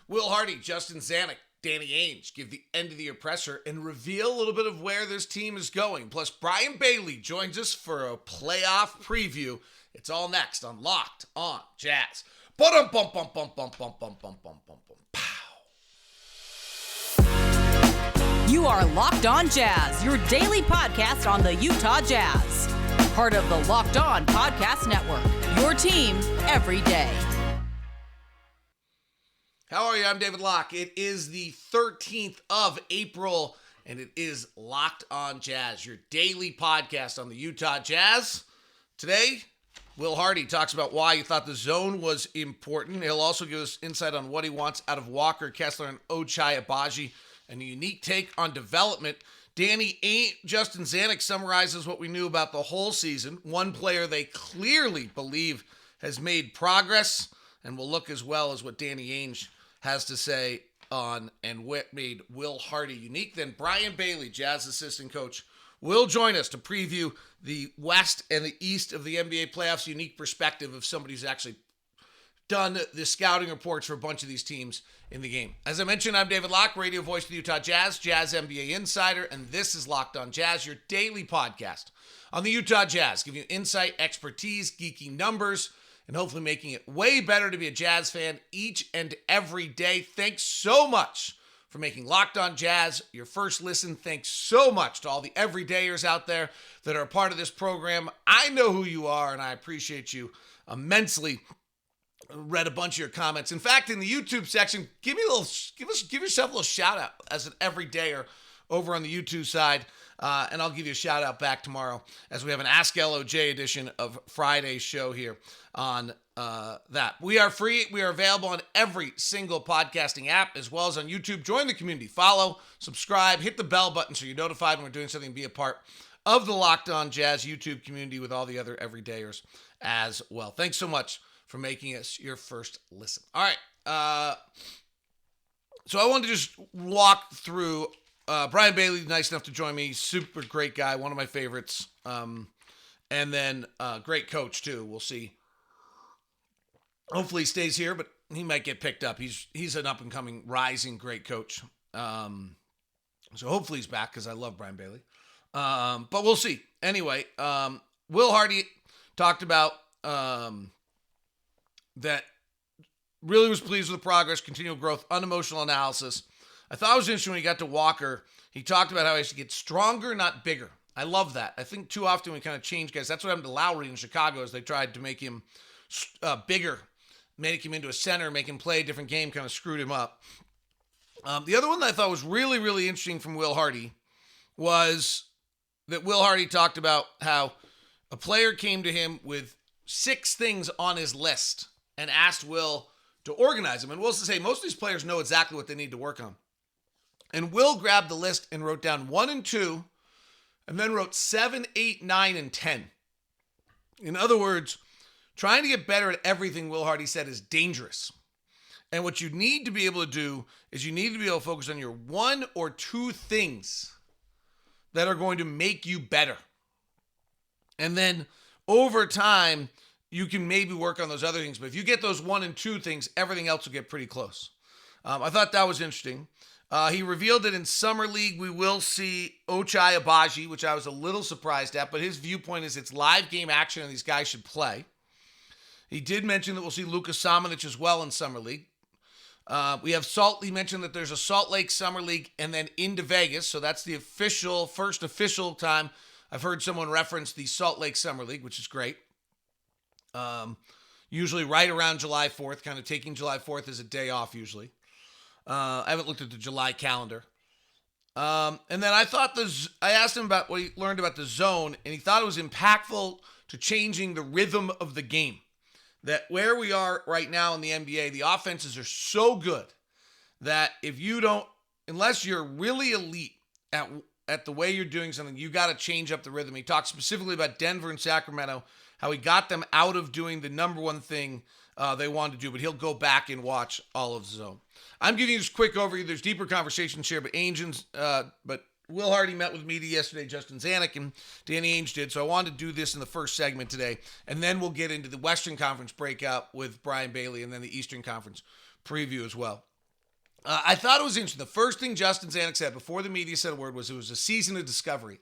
Will Hardy, Justin Zanik, Danny Ainge give the end-of-the-year presser and reveal a little bit of where this team is going. Plus, Bryan Bailey joins us for a playoff preview. It's all next on Locked on Jazz. You are Locked on Jazz, your daily podcast on the Utah Jazz. Part of the Locked on Podcast Network, your team every day. How are you? I'm David Locke. It is the 13th of April, and it is Locked on Jazz, your daily podcast on the Utah Jazz. Today, Will Hardy talks about why he thought the zone was important. He'll also give us insight on what he wants out of Walker, Kessler, and Ochai Agbaji, and a unique take on development. Danny Ainge, Justin Zanik summarizes what we knew about the whole season. One player they clearly believe has made progress, and we'll look as well as what Danny Ainge has to say on and what made Will Hardy unique. Then Bryan Bailey, Jazz assistant coach, will join us to preview the West and the East of the NBA playoffs, unique perspective of somebody who's actually done the scouting reports for a bunch of these teams in the game. As I mentioned, I'm David Locke, radio voice of the Utah Jazz, Jazz NBA insider, and this is Locked on Jazz, your daily podcast on the Utah Jazz, giving you insight, expertise, geeky numbers, and hopefully making it way better to be a Jazz fan each and every day. Thanks so much for making Locked on Jazz your first listen. Thanks so much to all the everydayers out there that are a part of this program. I know who you are, and I appreciate you immensely. Read a bunch of your comments. In fact, in the YouTube section, give yourself a little shout out as an everydayer over on the YouTube side. And I'll give you a shout out back tomorrow as we have an Ask LOJ edition of Friday's show here on that. We are free. We are available on every single podcasting app as well as on YouTube. Join the community. Follow, subscribe, hit the bell button so you're notified when we're doing something. Be a part of the Locked on Jazz YouTube community with all the other everydayers as well. Thanks so much for making us your first listen. All right. So I wanted to just walk through Bryan Bailey, nice enough to join me. Super great guy, one of my favorites. And then great coach, too. We'll see. Hopefully he stays here, but he might get picked up. He's an up-and-coming, rising great coach. So hopefully he's back because I love Bryan Bailey. But we'll see. Anyway, Will Hardy talked about that really was pleased with the progress, continual growth, unemotional analysis. I thought it was interesting when he got to Walker. He talked about how he has to get stronger, not bigger. I love that. I think too often we kind of change guys. That's what happened to Lowry in Chicago as they tried to make him bigger, make him into a center, make him play a different game, kind of screwed him up. The other one that I thought was really, really interesting from Will Hardy was that Will Hardy talked about how a player came to him with 6 things on his list and asked Will to organize them. And Will's to say most of these players know exactly what they need to work on. And Will grabbed the list and wrote down 1 and 2, and then wrote 7, 8, 9, and 10. In other words, trying to get better at everything, Will Hardy said, is dangerous. And what you need to be able to do is you need to be able to focus on your 1 or 2 things that are going to make you better. And then over time, you can maybe work on those other things. But if you get those 1 and 2 things, everything else will get pretty close. I thought that was interesting. He revealed that in Summer League, we will see Ochai Agbaji, which I was a little surprised at, but his viewpoint is it's live game action and these guys should play. He did mention that we'll see Luka Samanic as well in Summer League. He mentioned that there's a Salt Lake Summer League and then into Vegas, so that's the first official time I've heard someone reference the Salt Lake Summer League, which is great. Usually right around July 4th, kind of taking July 4th as a day off usually. I haven't looked at the July calendar. And then I asked him about what he learned about the zone, and he thought it was impactful to changing the rhythm of the game. That where we are right now in the NBA, the offenses are so good that unless you're really elite at the way you're doing something, you got to change up the rhythm. He talked specifically about Denver and Sacramento, how he got them out of doing the number one thing they wanted to do, but he'll go back and watch all of the zone. I'm giving you this quick overview. There's deeper conversations here, but Will Hardy met with media yesterday, Justin Zanik and Danny Ainge did, so I wanted to do this in the first segment today, and then we'll get into the Western Conference breakout with Bryan Bailey and then the Eastern Conference preview as well. I thought it was interesting. The first thing Justin Zanik said before the media said a word was it was a season of discovery.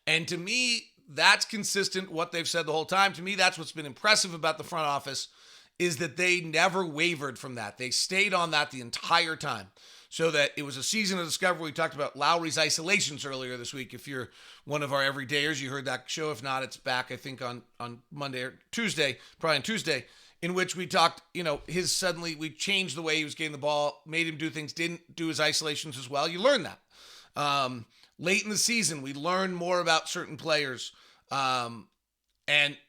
And to me, that's consistent what they've said the whole time. To me, that's what's been impressive about the front office is that they never wavered from that. They stayed on that the entire time. So that it was a season of discovery. We talked about Lowry's isolations earlier this week. If you're one of our everydayers, you heard that show. If not, it's back, I think, on Monday or Tuesday, probably on Tuesday, in which we talked, we changed the way he was getting the ball, made him do things, didn't do his isolations as well. You learn that. Late in the season, we learned more about certain players. And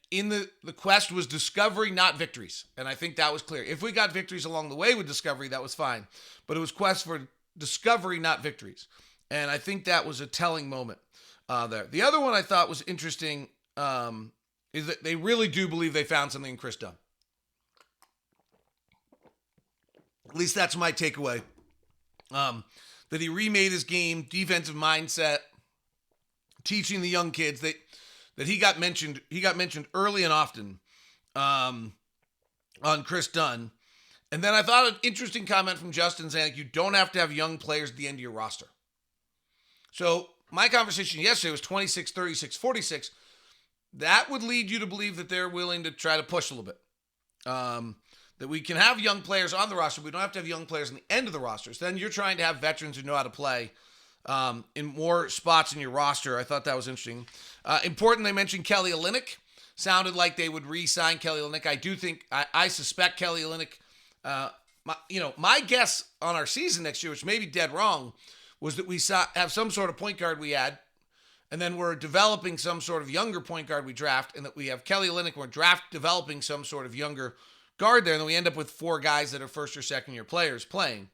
in the quest was discovery, not victories. And I think that was clear. If we got victories along the way with discovery, that was fine. But it was quest for discovery, not victories. And I think that was a telling moment there. The other one I thought was interesting is that they really do believe they found something in Chris Dunn. At least that's my takeaway. That he remade his game, defensive mindset, teaching the young kids that he got mentioned early and often on Chris Dunn. And then I thought an interesting comment from Justin Zanik, you don't have to have young players at the end of your roster. So my conversation yesterday was 26, 36, 46. That would lead you to believe that they're willing to try to push a little bit. That we can have young players on the roster. We don't have to have young players on the end of the rosters. Then you're trying to have veterans who know how to play in more spots in your roster. I thought that was interesting. Important, they mentioned Kelly Olynyk. Sounded like they would re-sign Kelly Olynyk. I do think, I suspect Kelly Olynyk, my guess on our season next year, which may be dead wrong, was that we have some sort of point guard we add, and then we're developing some sort of younger point guard we draft, and that we have Kelly Olynyk, we're developing some sort of younger guard there, and then we end up with 4 guys that are first or second year players playing.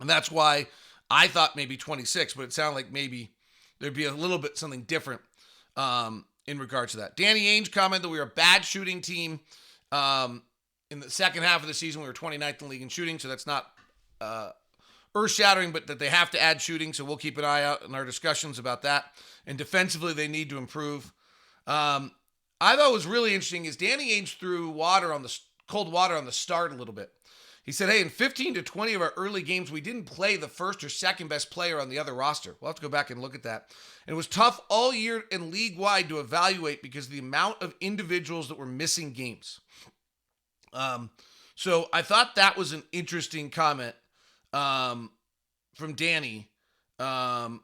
And that's why I thought maybe 26, but it sounded like maybe there'd be a little bit something different in regards to that. Danny Ainge commented that we were a bad shooting team. In the second half of the season, we were 29th in the league in shooting, so that's not earth-shattering, but that they have to add shooting, so we'll keep an eye out in our discussions about that. And defensively, they need to improve. I thought was really interesting is Danny Ainge threw cold water on the start a little bit. He said, hey, in 15 to 20 of our early games, we didn't play the first or second best player on the other roster. We'll have to go back and look at that. And it was tough all year and league-wide to evaluate because of the amount of individuals that were missing games. So I thought that was an interesting comment from Danny. That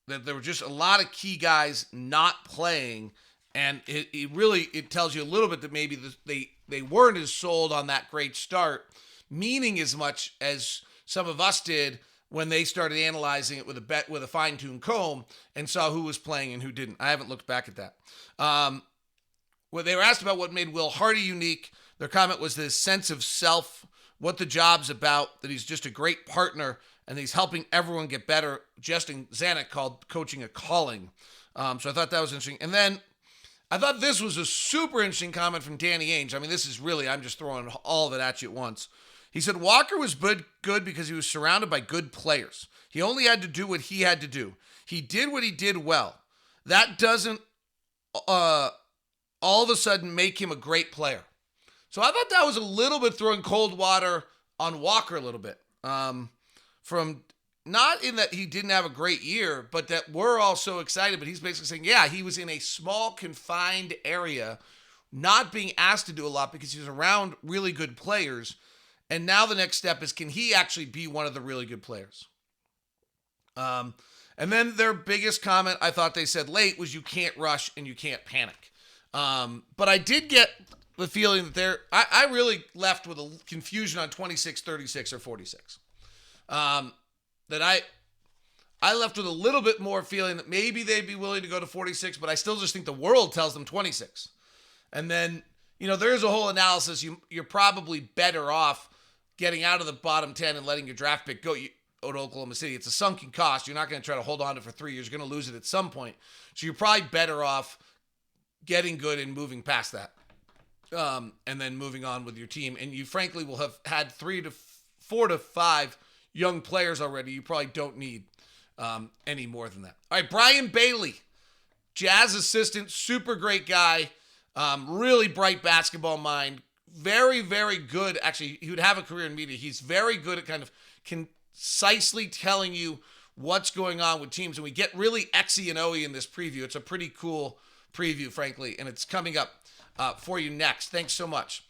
there were just a lot of key guys not playing, and it tells you a little bit that maybe they weren't as sold on that great start, meaning as much as some of us did when they started analyzing it with a fine-tuned comb and saw who was playing and who didn't. I haven't looked back at that. When they were asked about what made Will Hardy unique, their comment was this sense of self, what the job's about, that he's just a great partner, and he's helping everyone get better. Justin Zanik called coaching a calling. So I thought that was interesting. And then I thought this was a super interesting comment from Danny Ainge. I mean, this is really, I'm just throwing all of it at you at once. He said, Walker was good because he was surrounded by good players. He only had to do what he had to do. He did what he did well. That doesn't all of a sudden make him a great player. So I thought that was a little bit throwing cold water on Walker a little bit. From not in that he didn't have a great year, but that we're all so excited. But he's basically saying, yeah, he was in a small, confined area, not being asked to do a lot because he was around really good players. And now the next step is, can he actually be one of the really good players? And then their biggest comment, I thought they said late, was you can't rush and you can't panic. But I did get the feeling that I really left with a confusion on 26, 36, or 46. That I left with a little bit more feeling that maybe they'd be willing to go to 46, but I still just think the world tells them 26. And then, there's a whole analysis. You're probably better off getting out of the bottom 10 and letting your draft pick go to Oklahoma City. It's a sunken cost. You're not going to try to hold on to it for 3 years. You're going to lose it at some point. So you're probably better off getting good and moving past that. And then moving on with your team. And you frankly will have had 3 to 4 to 5 young players already. You probably don't need any more than that. All right, Bryan Bailey, Jazz assistant, super great guy, really bright basketball mind, very, very good. Actually, he would have a career in media. He's very good at kind of concisely telling you what's going on with teams. And we get really Xy and Oy in this preview. It's a pretty cool preview, frankly, and it's coming up for you next. Thanks so much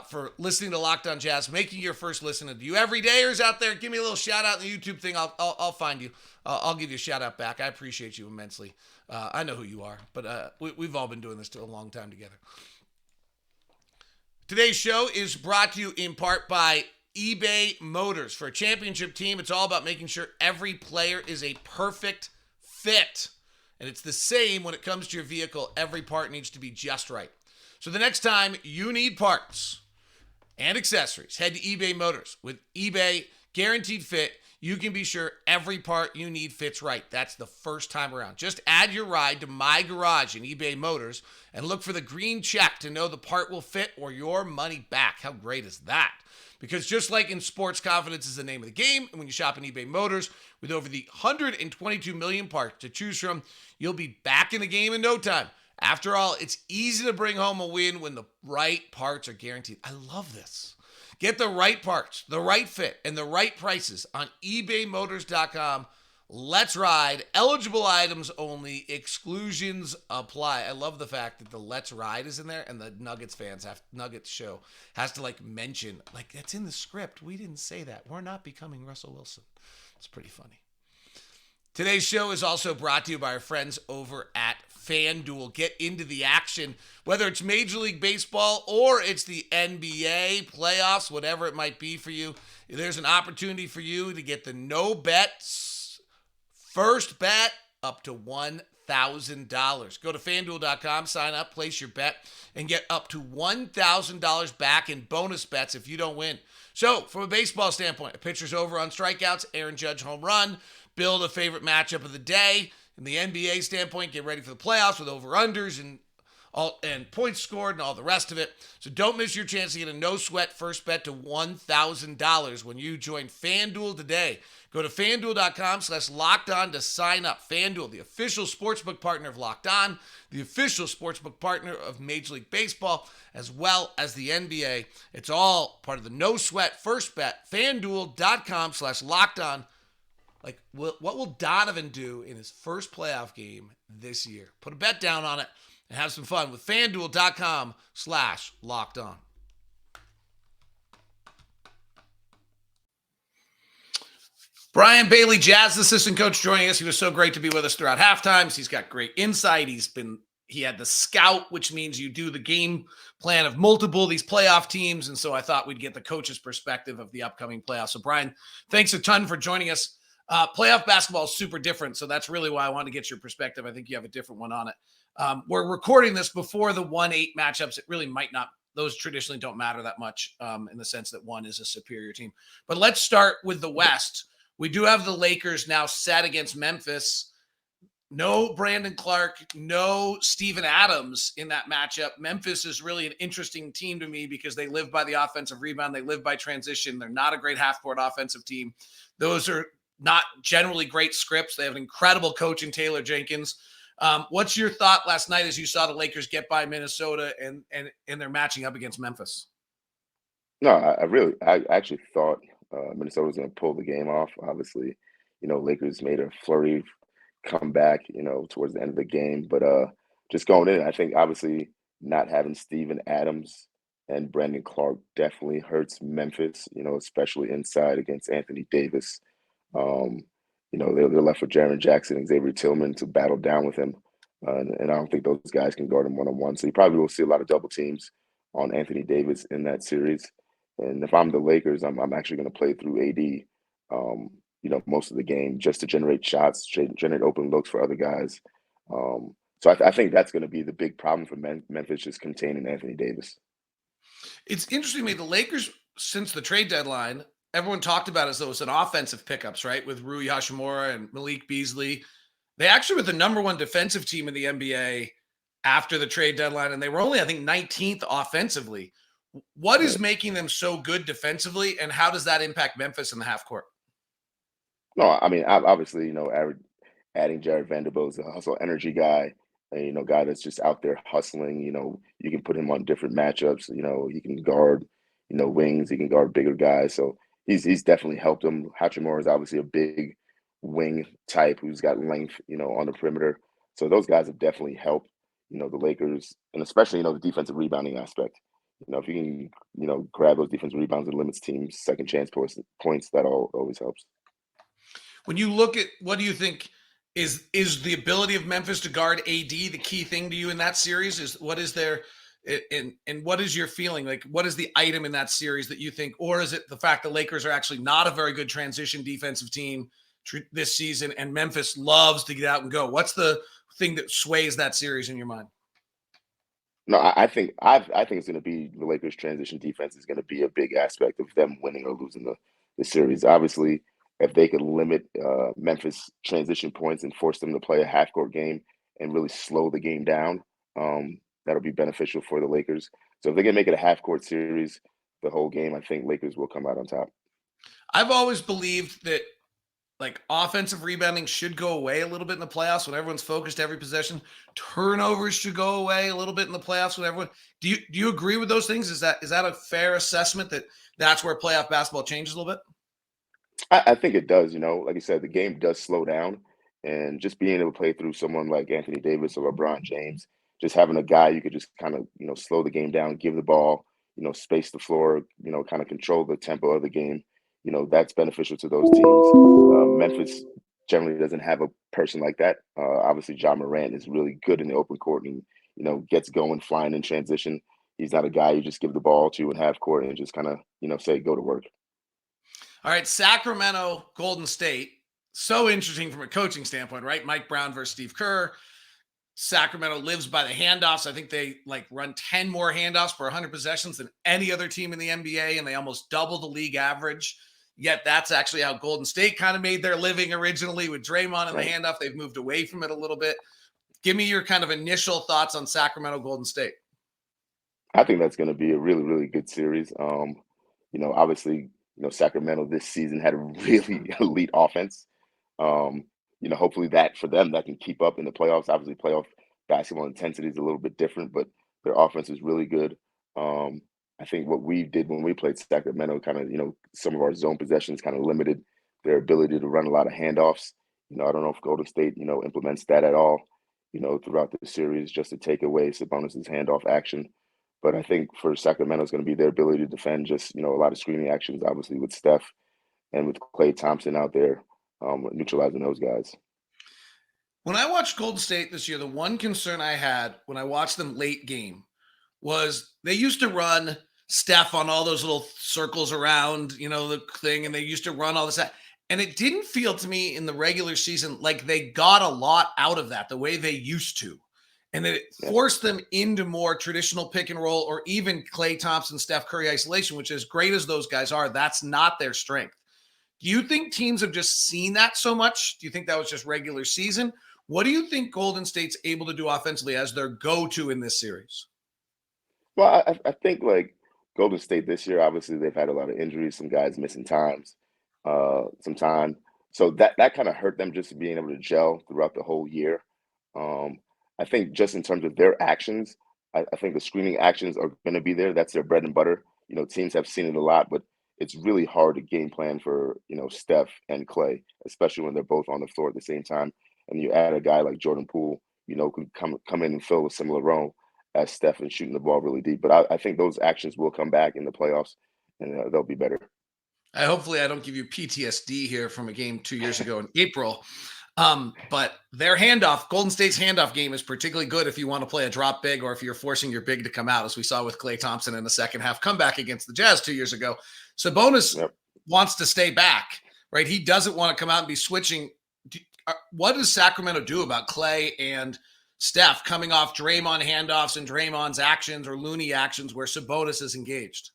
for listening to Locked On Jazz, making your first listen. To you everydayers out there, give me a little shout out in the YouTube thing. I'll find you. I'll give you a shout out back. I appreciate you immensely. I know who you are, but we've all been doing this a long time together. Today's show is brought to you in part by eBay Motors. For a championship team, it's all about making sure every player is a perfect fit. And it's the same when it comes to your vehicle. Every part needs to be just right. So the next time you need parts and accessories, head to eBay Motors. With eBay Guaranteed Fit, you can be sure every part you need fits right. That's the first time around. Just add your ride to My Garage in eBay Motors and look for the green check to know the part will fit or your money back. How great is that? Because just like in sports, confidence is the name of the game. And when you shop in eBay Motors, with over the 122 million parts to choose from, you'll be back in the game in no time. After all, it's easy to bring home a win when the right parts are guaranteed. I love this. Get the right parts, the right fit, and the right prices on ebaymotors.com. Let's ride. Eligible items only. Exclusions apply. I love the fact that the Let's Ride is in there, and the Nuggets fans Nuggets show has to mention, that's in the script. We didn't say that. We're not becoming Russell Wilson. It's pretty funny. Today's show is also brought to you by our friends over at FanDuel. Get into the action, whether it's Major League Baseball or it's the NBA playoffs, whatever it might be for you. There's an opportunity for you to get the no bets first bet up to $1,000. Go to FanDuel.com, sign up, place your bet, and get up to $1,000 back in bonus bets if you don't win. So, from a baseball standpoint, a pitcher's over on strikeouts, Aaron Judge home run, build a favorite matchup of the day. In the NBA standpoint, get ready for the playoffs with over-unders and points scored and all the rest of it. So don't miss your chance to get a no-sweat first bet to $1,000 when you join FanDuel today. Go to FanDuel.com/LockedOn to sign up. FanDuel, the official sportsbook partner of Locked On, the official sportsbook partner of Major League Baseball, as well as the NBA. It's all part of the no-sweat first bet. FanDuel.com/LockedOn. What will Donovan do in his first playoff game this year? Put a bet down on it and have some fun with FanDuel.com/LockedOn. Bryan Bailey, Jazz assistant coach, joining us. He was so great to be with us throughout halftimes. He's got great insight. He had the scout, which means you do the game plan of multiple these playoff teams. And so I thought we'd get the coach's perspective of the upcoming playoffs. So Bryan, thanks a ton for joining us. Playoff basketball is super different, so that's really why I wanted to get your perspective. I think you have a different one on it. We're recording this before the 1-8 matchups. It really might not. Those traditionally don't matter that much in the sense that one is a superior team. But let's start with the West. We do have the Lakers now set against Memphis. No Brandon Clark, no Steven Adams in that matchup. Memphis is really an interesting team to me because they live by the offensive rebound. They live by transition. They're not a great half-court offensive team. Those are not generally great scripts. They have an incredible coach in Taylor Jenkins. What's your thought last night as you saw the Lakers get by Minnesota and they're matching up against Memphis? No, I actually thought Minnesota was going to pull the game off. Obviously, Lakers made a flurry comeback, towards the end of the game. But just going in, I think obviously not having Steven Adams and Brandon Clark definitely hurts Memphis, especially inside against Anthony Davis. They're left with Jaren Jackson and Xavier Tillman to battle down with him. And I don't think those guys can guard him one-on-one. So you probably will see a lot of double teams on Anthony Davis in that series. And if I'm the Lakers, I'm actually going to play through AD, most of the game just to generate shots, generate open looks for other guys. So I think that's going to be the big problem for Memphis, just containing Anthony Davis. It's interesting to me, the Lakers, since the trade deadline, everyone talked about it as though it's an offensive pickups, right? With Rui Hachimura and Malik Beasley. They actually were the number one defensive team in the NBA after the trade deadline, and they were only, I think, 19th offensively. What is making them so good defensively, and how does that impact Memphis in the half court? No, I mean, obviously, adding Jared Vanderbilt is a hustle energy guy. a guy that's just out there hustling. You can put him on different matchups. He can guard, wings. He can guard bigger guys. So he's definitely helped him. Hachimura is obviously a big wing type who's got length, on the perimeter. So those guys have definitely helped, the Lakers, and especially, the defensive rebounding aspect. If you can, grab those defensive rebounds and limits teams' second chance points, that always helps. When you look at, what do you think is the ability of Memphis to guard AD the key thing to you in that series? What is their and what is your feeling? Like, what is the item in that series that you think, or is it the fact the Lakers are actually not a very good transition defensive team this season, and Memphis loves to get out and go? What's the thing that sways that series in your mind? No, I think it's going to be the Lakers' transition defense is going to be a big aspect of them winning or losing the series. Obviously, if they could limit Memphis transition points and force them to play a half court game and really slow the game down, that'll be beneficial for the Lakers. So if they can make it a half court series the whole game, I think Lakers will come out on top. I've always believed that offensive rebounding should go away a little bit in the playoffs when everyone's focused every possession. Turnovers should go away a little bit in the playoffs when everyone. Do you agree with those things? Is that a fair assessment that that's where playoff basketball changes a little bit? I think it does. Like you said, the game does slow down, and just being able to play through someone like Anthony Davis or LeBron James, just having a guy you could just kind of slow the game down, give the ball, space the floor, kind of control the tempo of the game. That's beneficial to those teams. Memphis generally doesn't have a person like that. Obviously, John Morant is really good in the open court and gets going, flying in transition. He's not a guy you just give the ball to in half court and just kind of say go to work. All right, Sacramento, Golden State. So interesting from a coaching standpoint, right? Mike Brown versus Steve Kerr. Sacramento lives by the handoffs. I think they run 10 more handoffs per 100 possessions than any other team in the NBA, and they almost double the league average. Yet that's actually how Golden State kind of made their living originally with Draymond and the handoff. They've moved away from it a little bit. Give me your kind of initial thoughts on Sacramento, Golden State. I think that's going to be a really, really good series. Obviously, Sacramento this season had a really elite offense. Hopefully that for them, that can keep up in the playoffs. Obviously, playoff basketball intensity is a little bit different, but their offense is really good. I think what we did when we played Sacramento, kind of, some of our zone possessions kind of limited their ability to run a lot of handoffs. I don't know if Golden State, implements that at all, throughout the series just to take away Sabonis's handoff action. But I think for Sacramento, it's going to be their ability to defend just, a lot of screening actions, obviously, with Steph and with Klay Thompson out there, neutralizing those guys. When I watched Golden State this year, the one concern I had when I watched them late game was they used to run Steph on all those little circles around, the thing, and they used to run all this. And it didn't feel to me in the regular season like they got a lot out of that the way they used to. And that it forced them into more traditional pick and roll or even Klay Thompson, Steph Curry isolation, which as great as those guys are, that's not their strength. Do you think teams have just seen that so much? Do you think that was just regular season? What do you think Golden State's able to do offensively as their go-to in this series? Well, I think Golden State this year, obviously they've had a lot of injuries, some guys missing some time. So that kind of hurt them just being able to gel throughout the whole year. I think just in terms of their actions, I think the screening actions are going to be there. That's their bread and butter. Teams have seen it a lot, but it's really hard to game plan for, Steph and Klay, especially when they're both on the floor at the same time. And you add a guy like Jordan Poole, could come in and fill a similar role as Steph and shooting the ball really deep. But I think those actions will come back in the playoffs, and they'll be better. Hopefully I don't give you PTSD here from a game 2 years ago in April. But their Golden State's handoff game is particularly good if you want to play a drop big or if you're forcing your big to come out, as we saw with Klay Thompson in the second half comeback against the Jazz 2 years ago. Sabonis wants to stay back, right? He doesn't want to come out and be switching. What does Sacramento do about Klay and Steph coming off Draymond handoffs and Draymond's actions or Looney actions where Sabonis is engaged?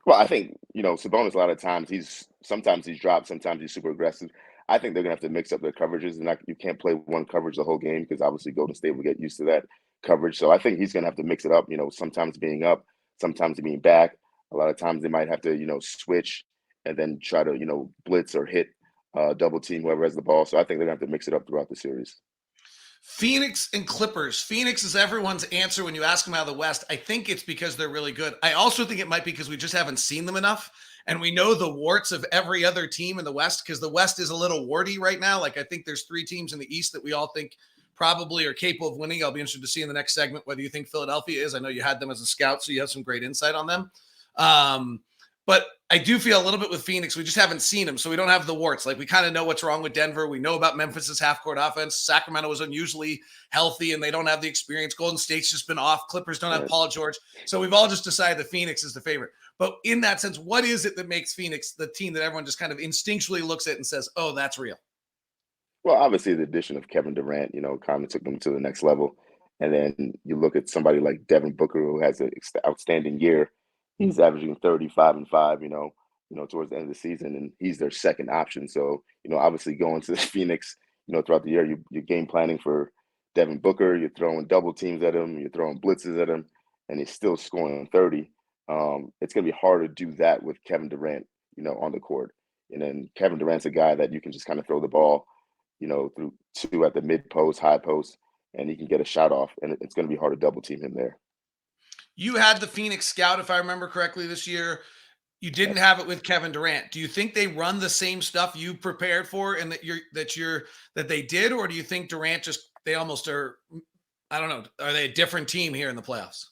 Well, I think, Sabonis a lot of times sometimes he's dropped, sometimes he's super aggressive. I think they're going to have to mix up their coverages, and you can't play one coverage the whole game because obviously Golden State will get used to that coverage. So I think he's going to have to mix it up, sometimes being up, sometimes being back. A lot of times they might have to, switch and then try to, blitz or hit double team whoever has the ball. So I think they're going to have to mix it up throughout the series. Phoenix and Clippers. Phoenix is everyone's answer when you ask them out of the West. I think it's because they're really good. I also think it might be because we just haven't seen them enough. And we know the warts of every other team in the West because the West is a little warty right now. Like, I think there's 3 teams in the East that we all think probably are capable of winning. I'll be interested to see in the next segment whether you think Philadelphia is. I know you had them as a scout, so you have some great insight on them. But I do feel a little bit with Phoenix. We just haven't seen them, so we don't have the warts. Like, we kind of know what's wrong with Denver. We know about Memphis's half-court offense. Sacramento was unusually healthy, and they don't have the experience. Golden State's just been off. Clippers don't have Paul George. So we've all just decided that Phoenix is the favorite. But in that sense, what is it that makes Phoenix the team that everyone just kind of instinctually looks at and says, oh, that's real? Well, obviously, the addition of Kevin Durant, kind of took them to the next level. And then you look at somebody like Devin Booker, who has an outstanding year. He's averaging 35 and 5, towards the end of the season, and he's their second option. So, obviously going to Phoenix, throughout the year, you're game planning for Devin Booker. You're throwing double teams at him. You're throwing blitzes at him, and he's still scoring 30. It's going to be hard to do that with Kevin Durant, on the court. And then Kevin Durant's a guy that you can just kind of throw the ball, through 2 at the mid post, high post, and he can get a shot off, and it's going to be hard to double team him there. You had the Phoenix scout, if I remember correctly, this year. You didn't have it with Kevin Durant. Do you think they run the same stuff you prepared for and that they did, or do you think Durant they almost are, I don't know, are they a different team here in the playoffs?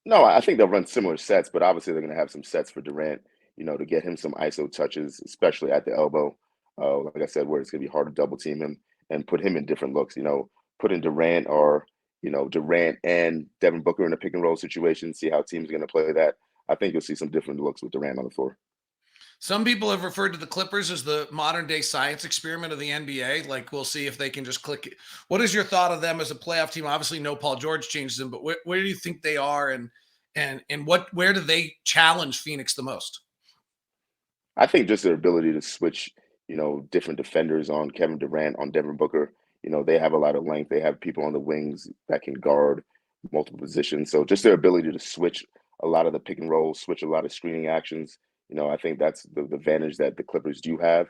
No, I think they'll run similar sets, but obviously they're going to have some sets for Durant, to get him some ISO touches, especially at the elbow. Like I said, where it's going to be hard to double team him and put him in different looks. Putting Durant or Durant and Devin Booker in a pick and roll situation. See how teams are going to play that. I think you'll see some different looks with Durant on the floor. Some people have referred to the Clippers as the modern day science experiment of the NBA. Like, we'll see if they can just click it. What is your thought of them as a playoff team? Obviously, no Paul George changes them, but where do you think they are, and where do they challenge Phoenix the most? I think just their ability to switch, different defenders on Kevin Durant, on Devin Booker. They have a lot of length. They have people on the wings that can guard multiple positions. So just their ability to switch a lot of the pick and roll, switch a lot of screening actions. I think that's the advantage that the Clippers do have.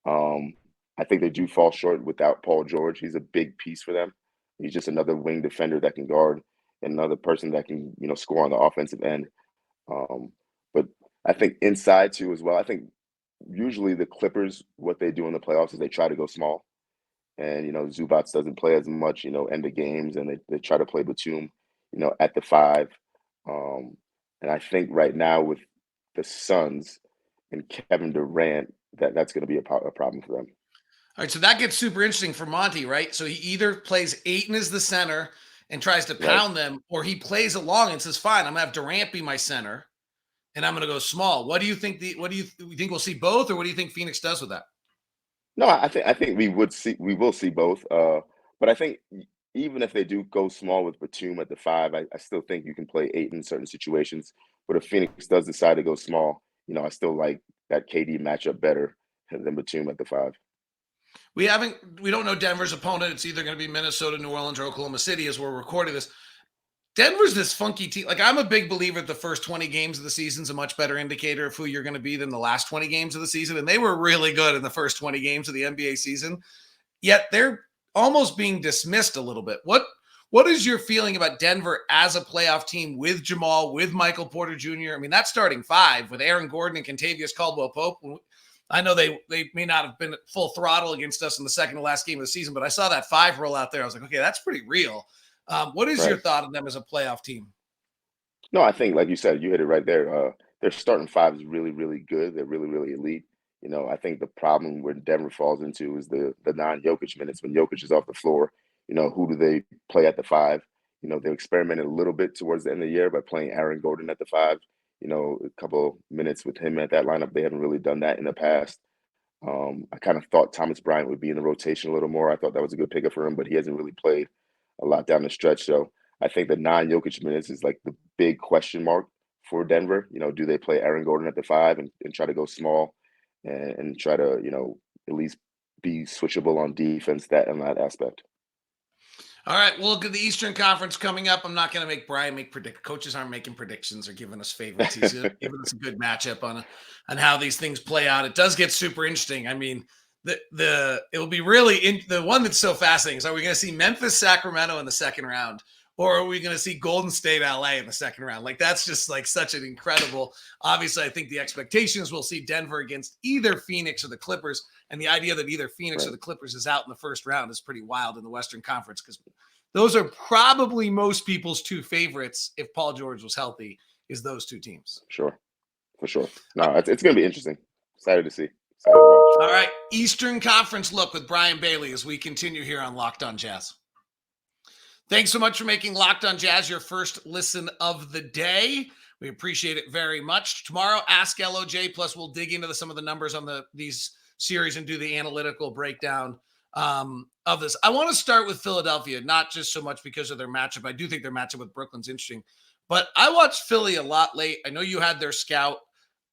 I think they do fall short without Paul George. He's a big piece for them. He's just another wing defender that can guard and another person that can, score on the offensive end. But I think inside too as well. I think usually the Clippers, what they do in the playoffs is they try to go small. And, Zubats doesn't play as much, end of games, and they try to play Batum, at the 5. And I think right now with the Suns and Kevin Durant, that's going to be a problem for them. All right, so that gets super interesting for Monty, right? So he either plays Ayton as the center and tries to pound them, or he plays along and says, fine, I'm going to have Durant be my center, and I'm going to go small. What do you think we'll see both, or what do you think Phoenix does with that? No, I think we will see both. But I think even if they do go small with Batum at the 5, I still think you can play 8 in certain situations. But if Phoenix does decide to go small, I still like that KD matchup better than Batum at the 5. We don't know Denver's opponent. It's either going to be Minnesota, New Orleans, or Oklahoma City as we're recording this. Denver's this funky team. Like, I'm a big believer the first 20 games of the season is a much better indicator of who you're going to be than the last 20 games of the season. And they were really good in the first 20 games of the NBA season. Yet they're almost being dismissed a little bit. What is your feeling about Denver as a playoff team with Jamal, with Michael Porter Jr.? I mean, that's starting 5 with Aaron Gordon and Kentavious Caldwell-Pope. I know they may not have been at full throttle against us in the second to last game of the season, but I saw that 5 roll out there. I was like, okay, that's pretty real. What is your thought on them as a playoff team? No, I think, like you said, you hit it right there. Their starting 5 is really, really good. They're really, really elite. I think the problem where Denver falls into is the non-Jokic minutes. When Jokic is off the floor, who do they play at the 5? They experimented a little bit towards the end of the year by playing Aaron Gordon at the 5. A couple minutes with him at that lineup. They haven't really done that in the past. I kind of thought Thomas Bryant would be in the rotation a little more. I thought that was a good pickup for him, but he hasn't really played a lot down the stretch. So I think the non-Jokic minutes is like the big question mark for Denver. Do they play Aaron Gordon at the 5 and try to go small and try to, at least be switchable on defense in that aspect? All right, we'll look at the Eastern Conference coming up. I'm not going to make Brian make predictions. Coaches aren't making predictions or giving us favorites. He's giving us a good matchup on how these things play out. It does get super interesting. I mean, it will be really the one that's so fascinating is, are we going to see Memphis, Sacramento in the second round, or are we going to see Golden State, LA in the second round? Like, that's just like such an incredible. Obviously, I think the expectations we'll see Denver against either Phoenix or the Clippers, and the idea that either Phoenix or the Clippers is out in the first round is pretty wild in the Western Conference, because those are probably most people's two favorites if Paul George was healthy, is those two teams. Sure, for sure. No, it's going to be interesting. Excited to see. Excited to watch. All right, Eastern Conference look with Bryan Bailey as we continue here on Locked On Jazz. Thanks so much for making Locked On Jazz your first listen of the day. We appreciate it very much. Tomorrow, Ask LOJ, plus we'll dig into some of the numbers on these series and do the analytical breakdown of this. I want to start with Philadelphia, not just so much because of their matchup. I do think their matchup with Brooklyn's interesting, but I watched Philly a lot late. I know you had their scout.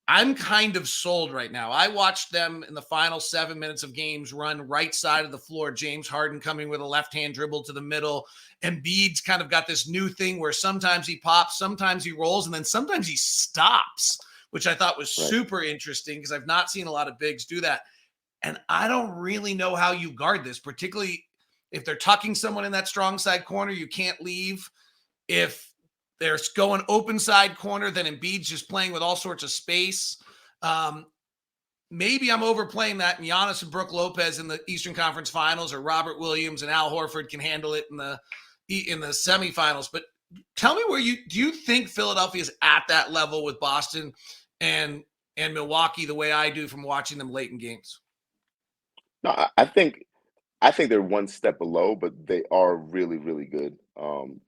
I'm kind of sold right now. I watched them in the final 7 minutes of games run right side of the floor. James Harden coming with a left-hand dribble to the middle. Embiid's kind of got this new thing where sometimes he pops, sometimes he rolls, and then sometimes he stops, which I thought was super interesting because I've not seen a lot of bigs do that. And I don't really know how you guard this, particularly if they're tucking someone in that strong side corner, you can't leave. If they're going open side corner, then Embiid's just playing with all sorts of space. Maybe I'm overplaying that, and Giannis and Brook Lopez in the Eastern Conference Finals, or Robert Williams and Al Horford can handle it in the semifinals. But tell me, do you think Philadelphia is at that level with Boston and Milwaukee the way I do from watching them late in games? No, I think they're one step below, but they are really, really good.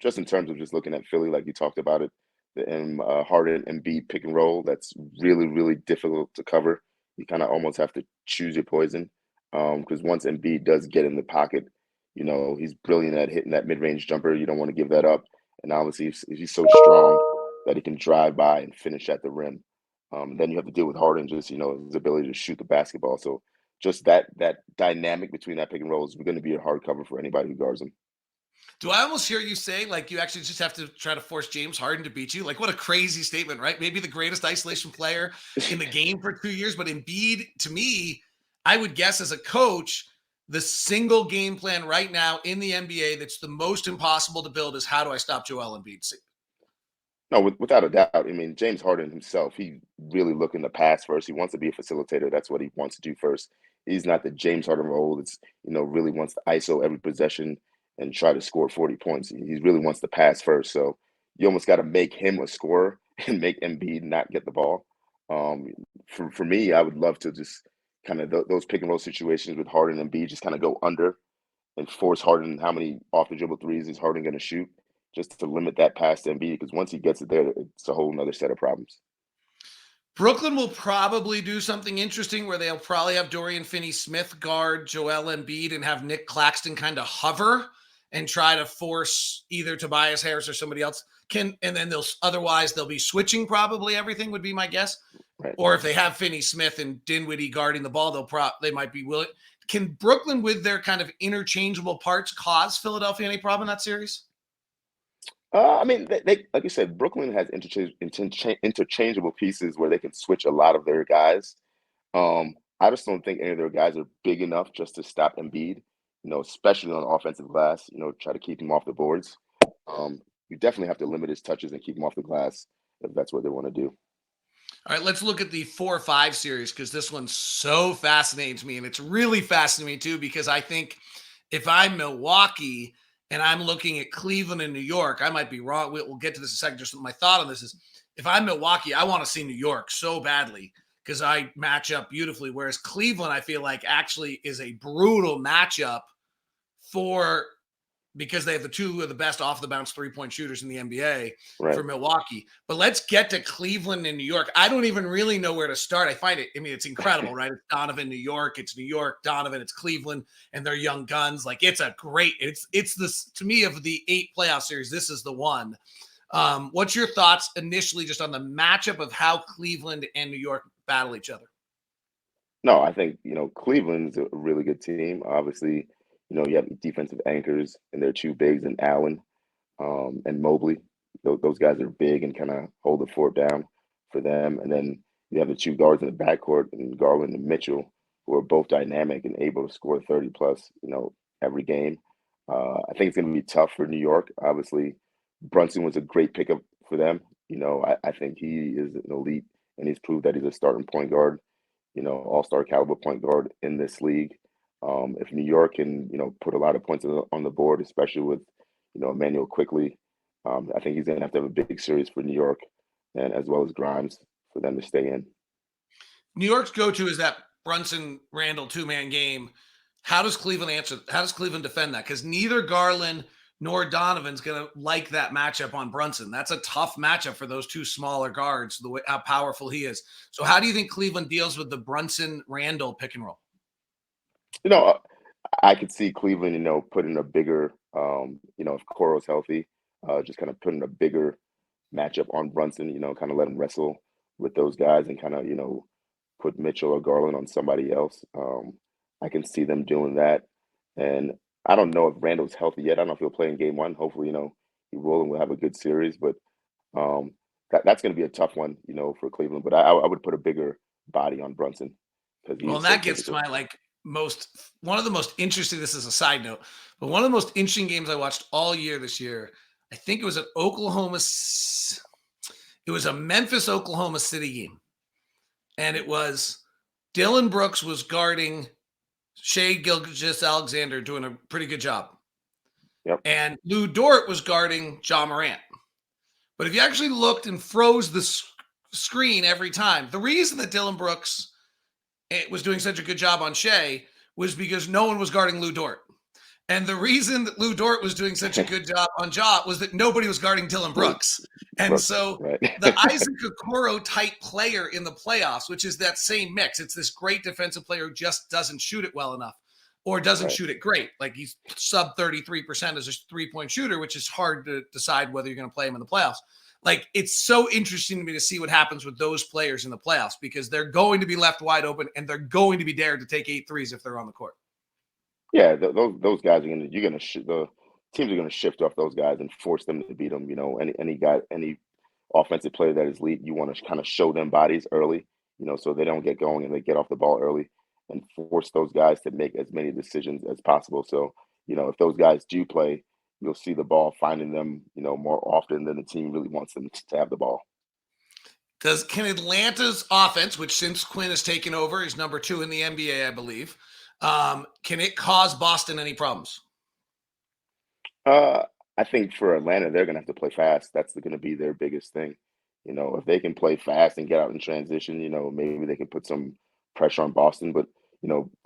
Just in terms of just looking at Philly, like you talked about it, the Harden and Embiid pick and roll, that's really, really difficult to cover. You kind of almost have to choose your poison, because once Embiid does get in the pocket, he's brilliant at hitting that mid-range jumper. You don't want to give that up. And obviously, if he's so strong that he can drive by and finish at the rim, then you have to deal with Harden, just, his ability to shoot the basketball. So just that dynamic between that pick and roll is going to be a hard cover for anybody who guards him. Do I almost hear you say, like, you actually just have to try to force James Harden to beat you? Like, what a crazy statement, right? Maybe the greatest isolation player in the game for 2 years, but Embiid, to me, I would guess as a coach, the single game plan right now in the NBA that's the most impossible to build is, how do I stop Joel Embiid? No, without a doubt. I mean, James Harden himself, he really looking to pass first. He wants to be a facilitator. That's what he wants to do first. He's not the James Harden of old. It's, really wants to ISO every possession and try to score 40 points. He really wants to pass first. So you almost got to make him a scorer and make Embiid not get the ball. For me, I would love to just kind of those pick and roll situations with Harden and Embiid, just kind of go under and force Harden. How many off the dribble threes is Harden going to shoot? Just to limit that pass to Embiid, because once he gets it there, it's a whole nother set of problems. Brooklyn will probably do something interesting where they'll probably have Dorian Finney-Smith guard Joel Embiid and have Nick Claxton kind of hover and try to force either Tobias Harris or somebody else and then they'll be switching probably everything, would be my guess. Right. Or if they have Finney-Smith and Dinwiddie guarding the ball, they might be willing. Can Brooklyn, with their kind of interchangeable parts, cause Philadelphia any problem in that series? I mean, they like you said, Brooklyn has interchangeable pieces where they can switch a lot of their guys. I just don't think any of their guys are big enough just to stop Embiid, especially on the offensive glass, try to keep him off the boards. You definitely have to limit his touches and keep him off the glass if that's what they want to do. All right, let's look at the 4-5 series, because this one so fascinates me, and it's really fascinating me too, because I think if I'm Milwaukee and I'm looking at Cleveland and New York, I might be wrong. We'll get to this in a second. Just my thought on this is, if I'm Milwaukee, I want to see New York so badly because I match up beautifully. Whereas Cleveland, I feel like actually is a brutal matchup because they have the two of the best off the bounce 3-point shooters in the NBA for Milwaukee. But let's get to Cleveland and New York. I don't even really know where to start. I find it, it's incredible, right? It's Donovan, New York. It's New York, Donovan. It's Cleveland and their young guns. Like, it's this, to me, of the 8 playoff series, this is the one. What's your thoughts initially just on the matchup of how Cleveland and New York battle each other? No, I think, Cleveland's a really good team. Obviously, you have defensive anchors and their 2 bigs and Allen and Mobley. Those guys are big and kind of hold the fort down for them. And then you have the 2 guards in the backcourt and Garland and Mitchell. who are both dynamic and able to score 30 plus, every game. I think it's going to be tough for New York. Obviously, Brunson was a great pickup for them. I think he is an elite, and he's proved that he's a starting point guard, all-star caliber point guard in this league. If New York can, put a lot of points on the board, especially with, Emmanuel quickly, I think he's going to have a big series for New York, and as well as Grimes for them to stay in. New York's go-to is that Brunson Randall two-man game. How does Cleveland answer? How does Cleveland defend that? Because neither Garland nor Donovan's going to like that matchup on Brunson. That's a tough matchup for those two smaller guards, the way how powerful he is. So how do you think Cleveland deals with the Brunson Randall pick and roll? You know, I could see Cleveland, putting a bigger, if Coro's healthy, just kind of putting a bigger matchup on Brunson, kind of let him wrestle with those guys and kind of, put Mitchell or Garland on somebody else. I can see them doing that. And I don't know if Randall's healthy yet. I don't know if he'll play in game one. Hopefully, he will and we'll have a good series. But that's going to be a tough one, for Cleveland. But I would put a bigger body on Brunson because Well, he's and so that gets to physical. my one of the most interesting. This is a side note, but one of the most interesting games I watched all year this year. I think it was at It was a Memphis Oklahoma City game, and it was Dylan Brooks was guarding Shea Gilgeous-Alexander, doing a pretty good job, Yep. and Lou Dort was guarding Ja Morant. But if you actually looked and froze the screen every time, the reason that Dylan Brooks was doing such a good job on Shea was because no one was guarding Lou Dort. And the reason that Lou Dort was doing such a good job on Ja was that nobody was guarding Dylan Brooks. And Brooks, so right. the Isaac Okoro type player in the playoffs, which is that same mix, it's this great defensive player who just doesn't shoot it well enough or doesn't Right. shoot it great. Like he's sub 33% as a three-point shooter, which is hard to decide whether you're going to play him in the playoffs. Like, it's so interesting to me to see what happens with those players in the playoffs because they're going to be left wide open and they're going to be dared to take 8 threes if they're on the court. Yeah, those guys are the teams are gonna shift off those guys and force them to beat them. Any offensive player that is elite, you want to kind of show them bodies early, so they don't get going and they get off the ball early, and force those guys to make as many decisions as possible. So if those guys do play, you'll see the ball finding them, more often than the team really wants them to have the ball. Can Atlanta's offense, which since Quinn has taken over is number 2 in the NBA, I believe, can it cause Boston any problems? I think for Atlanta, they're gonna have to play fast. That's gonna be their biggest thing. If they can play fast and get out in transition, maybe they can put some pressure on Boston, but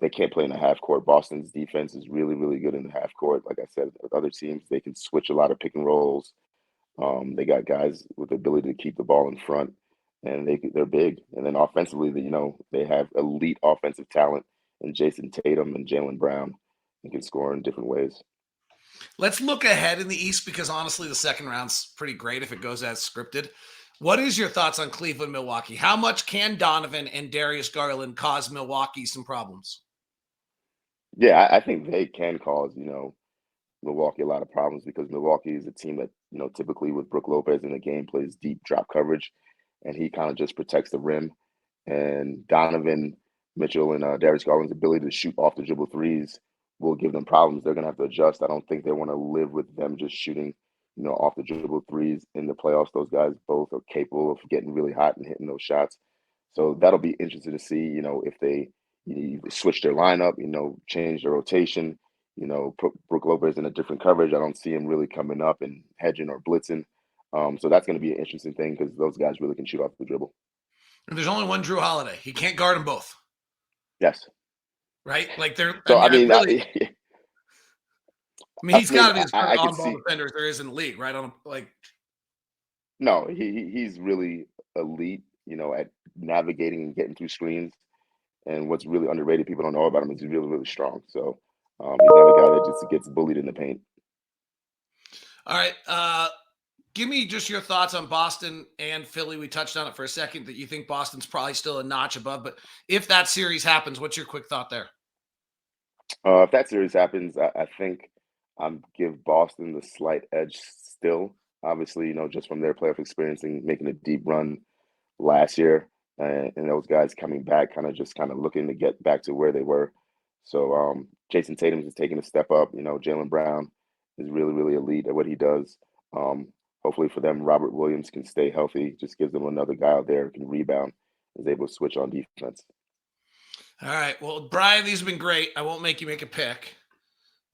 they can't play in the half court. Boston's defense is really, really good in the half court. Like I said, with other teams, they can switch a lot of pick and rolls. They got guys with the ability to keep the ball in front, and they're big. And then offensively, they have elite offensive talent in Jason Tatum and Jaylen Brown, and can score in different ways. Let's look ahead in the East because honestly, the second round's pretty great if it goes as scripted. What is your thoughts on Cleveland, Milwaukee? How much can Donovan and Darius Garland cause Milwaukee some problems? Yeah, I think they can cause, Milwaukee a lot of problems because Milwaukee is a team that, typically with Brook Lopez in the game plays deep drop coverage, and he kind of just protects the rim. And Donovan Mitchell and Darius Garland's ability to shoot off the dribble threes will give them problems. They're going to have to adjust. I don't think they want to live with them just shooting, off the dribble threes in the playoffs. Those guys both are capable of getting really hot and hitting those shots. So that'll be interesting to see, if they switch their lineup, change their rotation, put Brook Lopez in a different coverage. I don't see him really coming up and hedging or blitzing. So that's going to be an interesting thing because those guys really can shoot off the dribble. And there's only one Drew Holiday. He can't guard them both. Yes. Right? Like So I mean, he's got to be as good I can on-ball see. defender as there is in the league, right? No, he's really elite, at navigating and getting through screens. And what's really underrated, people don't know about him, is he's really, really strong. So he's not a guy that just gets bullied in the paint. All right. Give me just your thoughts on Boston and Philly. We touched on it for a second that you think Boston's probably still a notch above, but if that series happens, what's your quick thought there? If that series happens, I think give Boston the slight edge still. Obviously, just from their playoff experience and making a deep run last year. and those guys coming back, kind of looking to get back to where they were. So Jason Tatum is taking a step up. Jaylen Brown is really, really elite at what he does. Hopefully for them, Robert Williams can stay healthy. Just gives them another guy out there who can rebound, is able to switch on defense. All right. Well, Brian, these have been great. I won't make you make a pick.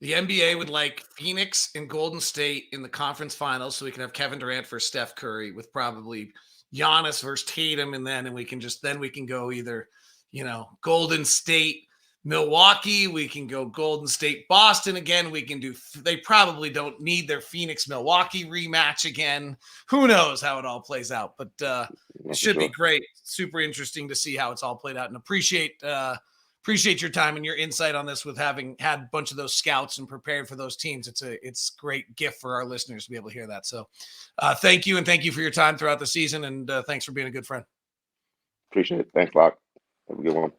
The NBA would like Phoenix and Golden State in the conference finals, so we can have Kevin Durant for Steph Curry with probably Giannis versus Tatum, and we can go either, Golden State, Milwaukee. We can go Golden State, Boston again. They probably don't need their Phoenix Milwaukee rematch again. Who knows how it all plays out, but it should be great. Super interesting to see how it's all played out, and appreciate your time and your insight on this with having had a bunch of those scouts and prepared for those teams. It's a great gift for our listeners to be able to hear that. So thank you. And thank you for your time throughout the season. And thanks for being a good friend. Appreciate it. Thanks, Locke. Have a good one.